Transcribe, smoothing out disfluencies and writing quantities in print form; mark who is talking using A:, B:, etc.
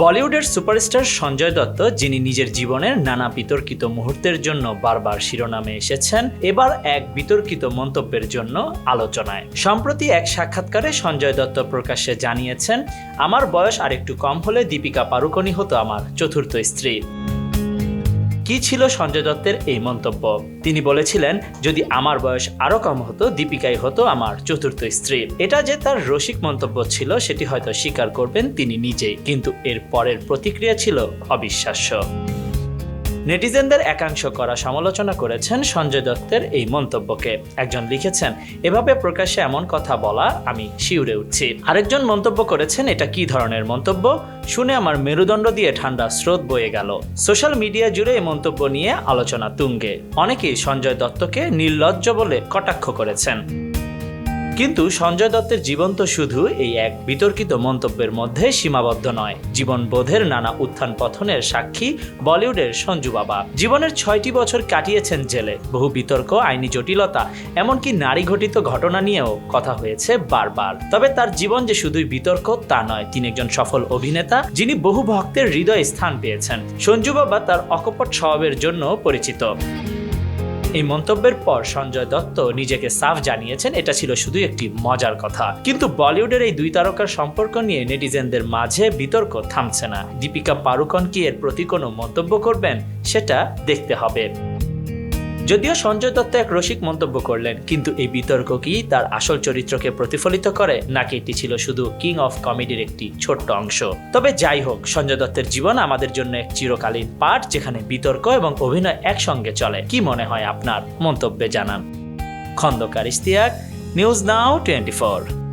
A: বলিউডের সুপারস্টার সঞ্জয় দত্ত, যিনি নিজের জীবনের নানা বিতর্কিত মুহূর্তের জন্য বারবার শিরোনামে এসেছেন, এবার এক বিতর্কিত মন্তব্যের জন্য আলোচনায়। সম্প্রতি এক সাক্ষাৎকারে সঞ্জয় দত্ত প্রকাশ্যে জানিয়েছেন, আমার বয়স আরেকটু কম হলে দীপিকা পাড়ুকোনি হতো আমার চতুর্থ স্ত্রী। কি ছিল সঞ্জয় দত্তের এই মন্তব্য? তিনি বলেছিলেন, যদি আমার বয়স আরো কম হতো দীপিকাই হতো আমার চতুর্থ স্ত্রী। এটা যে তার রসিক মন্তব্য ছিল সেটি হয়তো স্বীকার করবেন তিনি নিজেই, কিন্তু এর পরের প্রতিক্রিয়া ছিল অবিশ্বাস্য। নেটিজেনদের একাংশ করা সমালোচনা করেছেন সঞ্জয় দত্তের এই মন্তব্যকে। একজন লিখেছেন, এভাবে প্রকাশ্যে এমন কথা বলা আমি শিউরে উঠছি। আরেকজন মন্তব্য করেছেন, এটা কি ধরনের মন্তব্য, শুনে আমার মেরুদণ্ড দিয়ে ঠান্ডা স্রোত বয়ে গেল। সোশ্যাল মিডিয়া জুড়ে এই মন্তব্য নিয়ে আলোচনা তুঙ্গে। অনেকেই সঞ্জয় দত্তকে নির্লজ্জ বলে কটাক্ষ করেছেন। কিন্তু সঞ্জয় দত্তের জীবন তো শুধু এই এক বিতর্কিত মন্তব্যের মধ্যে সীমাবদ্ধ নয়। জীবনবোধের নানা উত্থান পতনের সাক্ষী বলিউডের সঞ্জু বাবা। জীবনের 6টি বছর কাটিয়েছেন জেলে। বহু বিতর্ক, আইনি জটিলতা, এমনকি নারী ঘটিত ঘটনা নিয়েও কথা হয়েছে বারবার। তবে তার জীবন যে শুধুই বিতর্ক তা নয়, তিনি একজন সফল অভিনেতা যিনি বহু ভক্তের হৃদয়ে স্থান পেয়েছেন। সঞ্জু বাবা তার অকপট স্বভাবের জন্য পরিচিত। এই মন্তব্যের পর সঞ্জয় দত্ত নিজেকে সাফ জানিয়েছেন, এটা ছিল শুধু একটি মজার কথা। কিন্তু বলিউডের এই দুই তারকার সম্পর্ক নিয়ে নেটিজেনদের মাঝে বিতর্ক থামছে না। দীপিকা পাড়ুকোন কি এর প্রতি কোনো মন্তব্য করবেন, সেটা দেখতে হবে। যদিও সঞ্জয় দত্ত এক রসিক মন্তব্য করলেন, কিন্তু এই বিতর্ক কি তার আসল চরিত্রকে প্রতিফলিত করে, নাকি এটি ছিল শুধু কিং অফ কমেডির একটি ছোট্ট অংশ? তবে যাই হোক, সঞ্জয় দত্তের জীবন আমাদের জন্য এক চিরকালীন পাঠ, যেখানে বিতর্ক এবং অভিনয় একসঙ্গে চলে। কি মনে হয় আপনার? মন্তব্যে জানান। Khandakar Ishtiaq, news now 24।